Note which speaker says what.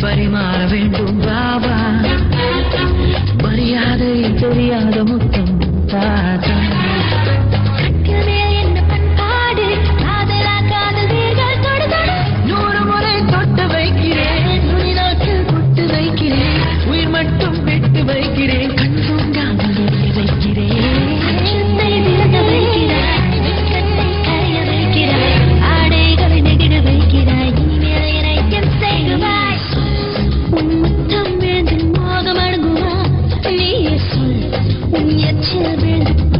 Speaker 1: பரிமாற வேண்டும் பாபா மரியாதை தெரியாத முத்தம் தாத்தா
Speaker 2: என்ன பண்பாடு காதலா காதல் வேர்கள் தொடு தொடு
Speaker 1: 100 முறை தொட்டு வைக்கிறேன் நுனி நாட்டில் தொட்டு வைக்கிறேன் உயிர் மட்டும் விட்டு வைக்கிறேன் கண் தூங்காமல் வைக்கிறேன்
Speaker 2: அச்சத்தை விலக வைக்கிறாய் வெட்கத்தை கரைய வைக்கிறாய் ஆடைகளை நெகிழ வைக்கிறாய் இனிமேல் என்னை என் செய்வாய் உன் முத்தம் விழுந்து மோகம் அடங்குமா நீயே சொல் உன் எச்சில் விழுந்து